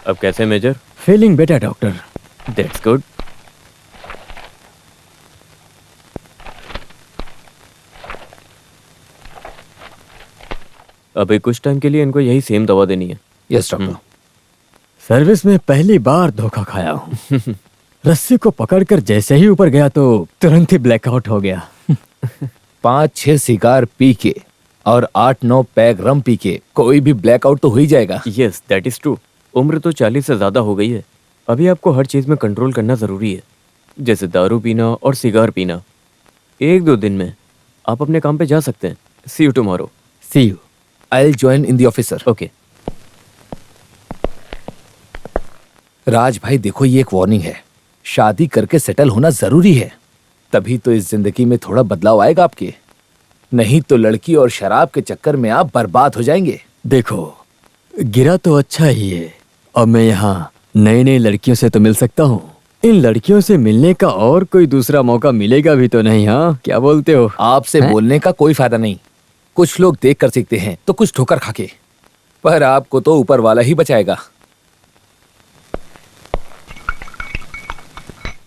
अब कैसे major? Feeling better doctor. That's good. अभी कुछ टाइम के लिए इनको यही सेम दवा देनी है। Yes doctor. सर्विस में पहली बार धोखा खाया हूँ। रस्सी को पकड़कर जैसे ही ऊपर गया तो तुरंत ही ब्लैकआउट हो गया। 5-6 सिगार पी के और 8-9 पैग रम पी के कोई भी ब्लैकआउट तो हो ही जाएगा। Yes that is true. उम्र तो 40 से ज्यादा हो गई है। अभी आपको हर चीज में कंट्रोल करना जरूरी है, जैसे दारू पीना और सिगार पीना। 1-2 दिन में आप अपने काम पे जा सकते हैं। See you tomorrow. See you. I will join in the office sir. Okay. Raj भाई देखो, ये एक वार्निंग है। शादी करके सेटल होना जरूरी है, तभी तो इस जिंदगी में थोड़ा बदलाव आएगा आपके। नहीं तो लड़की और शराब के चक्कर में आप बर्बाद हो जाएंगे। देखो, गिरा तो अच्छा ही है। अब मैं यहाँ नई नई लड़कियों से तो मिल सकता हूँ। इन लड़कियों से मिलने का और कोई दूसरा मौका मिलेगा भी तो नहीं। हाँ, क्या बोलते हो? आपसे बोलने का कोई फायदा नहीं। कुछ लोग देख कर सीखते हैं तो कुछ ठोकर खाके, पर आपको तो ऊपर वाला ही बचाएगा।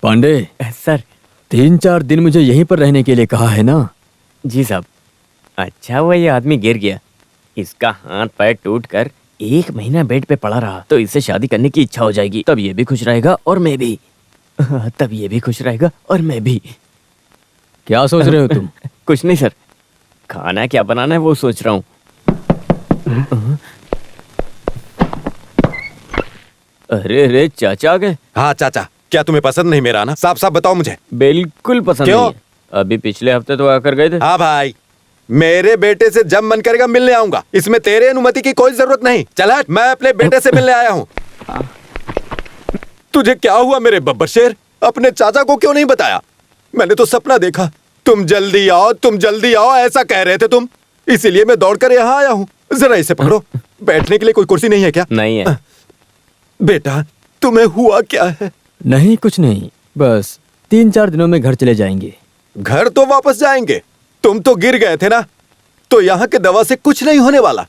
पांडे सर। 3-4 दिन मुझे यहीं पर रहने के लिए कहा है ना? जी साहब। अच्छा हुआ ये आदमी गिर गया। इसका हाथ पैर टूट कर 1 महीना बेड पे पड़ा रहा तो इससे शादी करने की इच्छा हो जाएगी। तब ये भी खुश रहेगा और मैं भी। तब ये भी खुश रहेगा और मैं भी। क्या सोच रहे हो तुम? कुछ नहीं सर, खाना क्या बनाना है वो सोच रहा हूँ। अरे अरे चाचा आ गए। हाँ चाचा, क्या तुम्हें पसंद नहीं मेरा आना? साफ साफ बताओ मुझे। बिल्कुल पसंद क्यों? नहीं है। अभी पिछले हफ्ते तो आकर गए थे। हाँ भाई, मेरे बेटे से जब मन करेगा मिलने आऊंगा। इसमें तेरे अनुमति की कोई जरूरत नहीं। चल हट, मैं अपने बेटे से मिलने आया हूँ। तुझे क्या हुआ मेरे बब्बर शेर? अपने चाचा को क्यों नहीं बताया? मैंने तो सपना देखा, तुम जल्दी आओ, तुम जल्दी आओ ऐसा कह रहे थे तुम, इसीलिए मैं दौड़कर यहाँ आया हूँ। जरा इसे पकड़ो। बैठने के लिए कोई कुर्सी नहीं है क्या? नहीं है। बेटा, तुम्हें हुआ क्या है? नहीं, कुछ नहीं, बस 3-4 दिनों में घर चले जाएंगे। घर तो वापस जाएंगे। तुम तो गिर गए थे ना, तो यहाँ के दवा से कुछ नहीं होने वाला।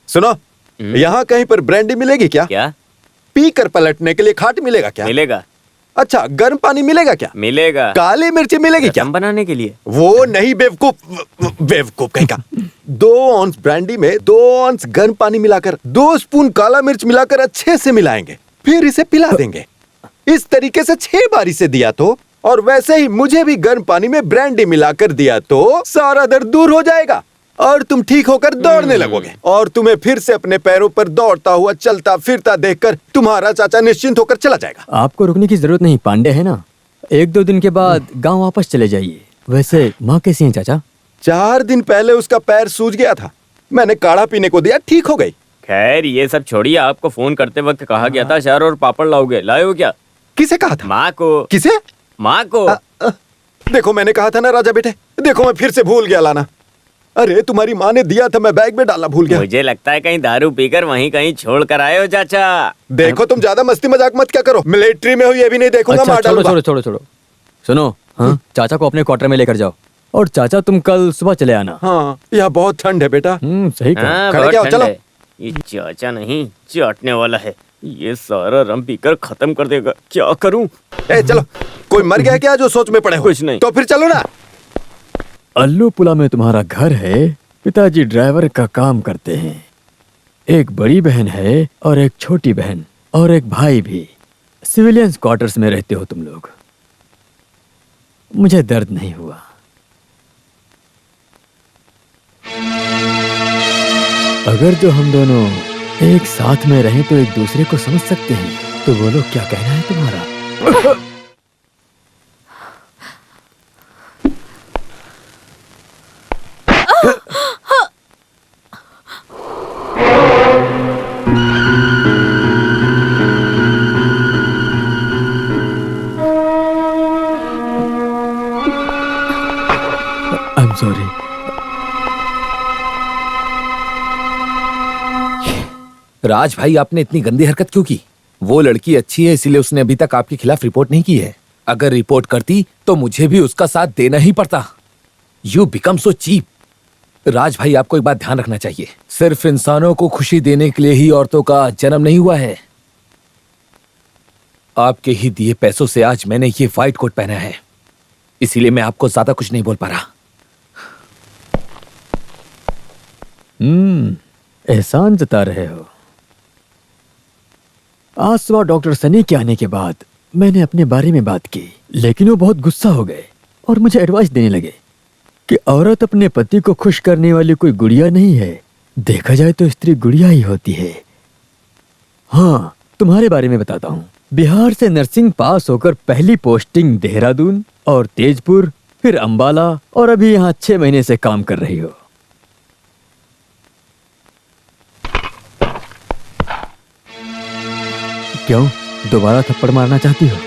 सुनो, यहाँ कहीं पर ब्रांडी मिलेगी क्या? क्या? पी कर पलटने के लिए खाट मिलेगा क्या? मिलेगा। अच्छा, गर्म पानी मिलेगा क्या? मिलेगा। काली मिर्ची मिलेगी क्या? रसम बनाने के लिए? वो नहीं बेवकूफ, बेवकूफ कहीं का। 2 ऑंस ब्रांडी में 2 ऑंस गर्म पानी मिलाकर 2 स्पून काला मिर्च मिलाकर अच्छे से मिलाएंगे, फिर इसे पिला देंगे। इस तरीके से 6 बार इसे दिया तो, और वैसे ही मुझे भी गर्म पानी में ब्रांडी मिलाकर दिया तो सारा दर्द दूर हो जाएगा और तुम ठीक होकर दौड़ने लगोगे। और तुम्हें फिर से अपने पैरों पर दौड़ता हुआ चलता फिरता देखकर तुम्हारा चाचा निश्चिंत होकर चला जाएगा। आपको रुकने की जरूरत नहीं पांडे, है ना? 1-2 दिन के बाद गांव वापस चले जाइए। वैसे माँ कैसी हैं चाचा? 4 दिन पहले उसका पैर सूज गया था, मैंने काढ़ा पीने को दिया, ठीक हो गई। खैर ये सब छोड़िए। आपको फोन करते वक्त कहा गया था अचार और पापड़ लाओगे, लाए हो क्या? किसे कहा था? माँ को। किसे? माँ को। देखो मैंने कहा था ना राजा बेटे, देखो मैं फिर से भूल गया लाना। अरे तुम्हारी माँ ने दिया था, मैं बैग में डालना भूल गया। मुझे लगता है कहीं दारू पीकर वहीं कहीं छोड़ कर आए हो चाचा। देखो तुम ज्यादा मस्ती मजाक मत क्या करो, मिलिट्री में हो ये भी नहीं देखूंगा, अच्छा, मार छोड़ो डालूंगा। छोड़ो छोड़ो छोड़ो। सुनो, हाँ, चाचा को अपने क्वार्टर में लेकर जाओ। और चाचा तुम कल सुबह चले आना। हाँ, यहाँ बहुत ठंड है बेटा। सही कहा। हाँ, खड़े बहुत क्या हो, ठंड चलो। है। ये चाचा नहीं चाटने वाला है। ये सारा रम पीकर खत्म कर देगा। क्या करूं? ए चलो, कोई मर गया क्या जो सोच में पड़े हो? कुछ नहीं। तो फिर चलो ना। अल्लूपुला में तुम्हारा घर है। पिताजी ड्राइवर का काम करते हैं। एक बड़ी बहन है और एक छोटी बहन और एक भाई भी। सिविलियंस क्वार्टर्स में रहते हो तुम लोग। मुझे दर्द नहीं हुआ। अगर जो हम दोनों एक साथ में रहें तो एक दूसरे को समझ सकते हैं। तो बोलो, क्या कहना है तुम्हारा? I am sorry. राज भाई, आपने इतनी गंदी हरकत क्यों की? वो लड़की अच्छी है इसीलिए उसने अभी तक आपके खिलाफ रिपोर्ट नहीं की है। अगर रिपोर्ट करती तो मुझे भी उसका साथ देना ही पड़ता। You become so cheap. Raj भाई, आपको एक बात ध्यान रखना चाहिए, सिर्फ इंसानों को खुशी देने के लिए ही औरतों का जन्म नहीं हुआ है। आपके ही दिए पैसों से आज मैंने ये व्हाइट कोट पहना है, इसीलिए मैं आपको ज्यादा कुछ नहीं बोल पा रहा। एहसान जता रहे हो। आज सुबह डॉक्टर सनी के आने के बाद मैंने अपने बारे में बात की, लेकिन वो बहुत गुस्सा हो गए और मुझे एडवाइस देने लगे कि औरत अपने पति को खुश करने वाली कोई गुड़िया नहीं है, देखा जाए तो स्त्री गुड़िया ही होती है। हाँ, तुम्हारे बारे में बताता हूँ। बिहार से नर्सिंग पास होकर पहली पोस्टिंग देहरादून और तेजपुर, फिर अंबाला, और अभी यहाँ 6 महीने से काम कर रही हो। क्यों, दोबारा थप्पड़ मारना चाहती हो?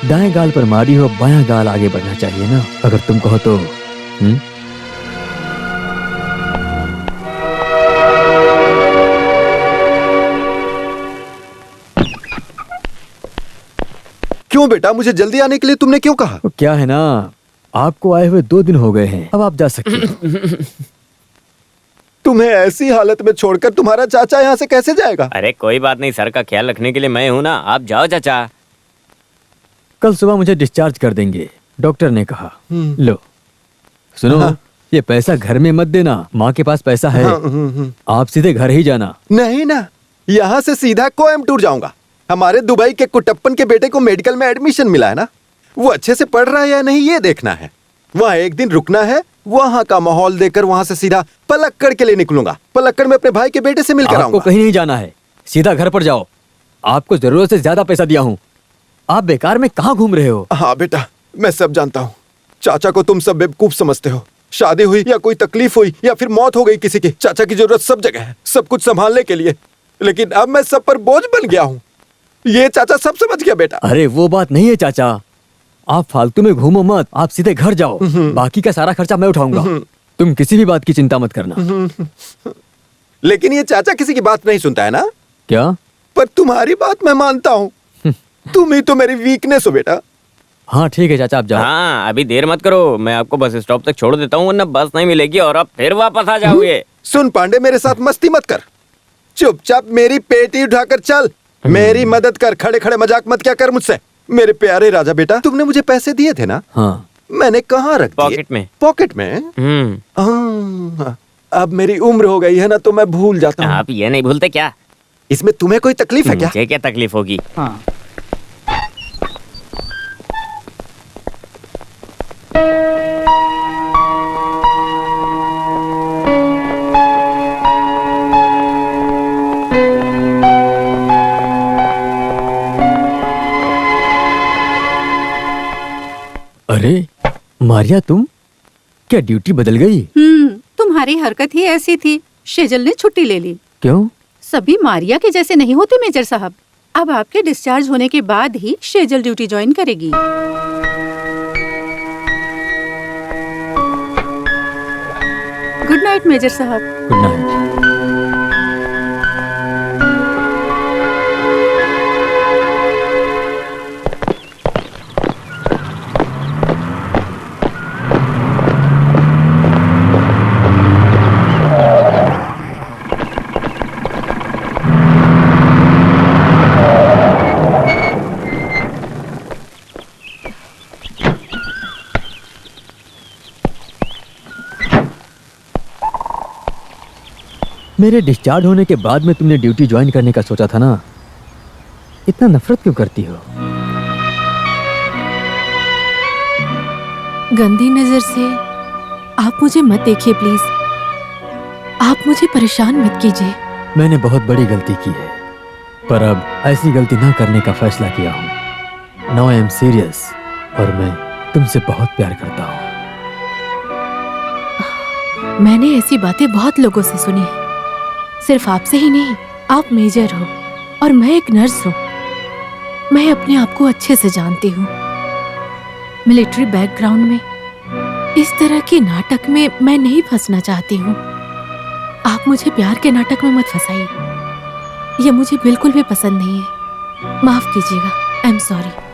दाएं गाल पर मारी हो, बायां गाल आगे बढ़ना चाहिए ना, अगर तुम कहो तो। क्यों बेटा, मुझे जल्दी आने के लिए तुमने क्यों कहा? तो क्या है ना, आपको आए हुए 2 दिन हो गए हैं, अब आप जा सकते हो। तुम्हें ऐसी हालत में छोड़कर तुम्हारा चाचा यहाँ से कैसे जाएगा? अरे कोई बात नहीं, सर का ख्याल रखने के लिए मैं हूँ ना, आप जाओ चाचा। कल सुबह मुझे डिस्चार्ज कर देंगे, डॉक्टर ने कहा। लो सुनो, ये पैसा घर में मत देना, माँ के पास पैसा है। आप सीधे घर ही जाना। नहीं ना, यहाँ से सीधा कोयम्बटूर जाऊंगा। हमारे दुबई के कुटप्पन के बेटे को मेडिकल में एडमिशन मिला है ना, वो अच्छे से पढ़ रहा है या नहीं ये देखना है। वहाँ एक दिन रुकना है, वहाँ का माहौल देखकर वहाँ से सीधा पलक्कड़ के लिए निकलूंगा। पलक्कड़ में अपने भाई के बेटे से मिलकर आपको आऊंगा। कहीं नहीं जाना है, सीधा घर पर जाओ। आपको जरूरत से ज्यादा पैसा दिया हूँ, आप बेकार में कहाँ घूम रहे हो? हाँ बेटा, मैं सब जानता हूँ। चाचा को तुम सब बेवकूफ समझते हो। शादी हुई या कोई तकलीफ हुई या फिर मौत हो गई किसी की, चाचा की जरूरत सब जगह है, सब कुछ संभालने के लिए। लेकिन अब मैं सब पर बोझ बन गया हूँ। ये चाचा सब समझ गया बेटा। अरे वो बात नहीं है चाचा, आप फालतू में घूमो मत, आप सीधे घर जाओ। बाकी का सारा खर्चा मैं उठाऊंगा, तुम किसी भी बात की चिंता मत करना। लेकिन ये चाचा किसी की बात नहीं सुनता है ना? क्या? पर तुम्हारी बात मैं मानता हूँ। तुम ही तो मेरी वीकनेस हो बेटा। हाँ ठीक है चाचा, आप जाओ। हाँ अभी देर मत करो, मैं आपको बस स्टॉप तक छोड़ देता हूँ, वरना बस नहीं मिलेगी और आप फिर वापस आ जाओगे। सुन पांडे, मेरे साथ मस्ती मत कर, चुपचाप मेरी पेटी उठाकर चल। मेरी मदद कर, खड़े खड़े मजाक मत क्या कर मुझसे। मेरे प्यारे राजा बेटा, तुमने मुझे पैसे दिए थे ना? हाँ। मैंने कहाँ रख दिए? पॉकेट में। पॉकेट में? हाँ, अब मेरी उम्र हो गई है ना, तो मैं भूल जाता हूँ। आप ये नहीं भूलते क्या? इसमें तुम्हें कोई तकलीफ है क्या? मुझे क्या तकलीफ होगी? हाँ। अरे मारिया, तुम क्या ड्यूटी बदल गई? तुम्हारी हरकत ही ऐसी थी, शेजल ने छुट्टी ले ली। क्यों? सभी मारिया के जैसे नहीं होते मेजर साहब। अब आपके डिस्चार्ज होने के बाद ही शेजल ड्यूटी ज्वाइन करेगी। गुड नाइट मेजर साहब। Good night. मेरे डिस्चार्ज होने के बाद में तुमने ड्यूटी ज्वाइन करने का सोचा था ना, इतना नफरत क्यों करती हो? गंदी नजर से आप मुझे मत देखिए प्लीज, आप मुझे परेशान मत कीजिए। मैंने बहुत बड़ी गलती की है, पर अब ऐसी गलती ना करने का फैसला किया हूँ। नाउ आई एम सीरियस और मैं तुमसे बहुत प्यार करता हूँ। मैंने ऐसी बातें बहुत लोगों से सुनी है, सिर्फ आपसे ही नहीं। आप मेजर हो और मैं एक नर्स हूँ, मैं अपने आप को अच्छे से जानती हूँ। मिलिट्री बैकग्राउंड में इस तरह के नाटक में मैं नहीं फंसना चाहती हूँ। आप मुझे प्यार के नाटक में मत फंसाइए, यह मुझे बिल्कुल भी पसंद नहीं है। माफ कीजिएगा, आई एम सॉरी।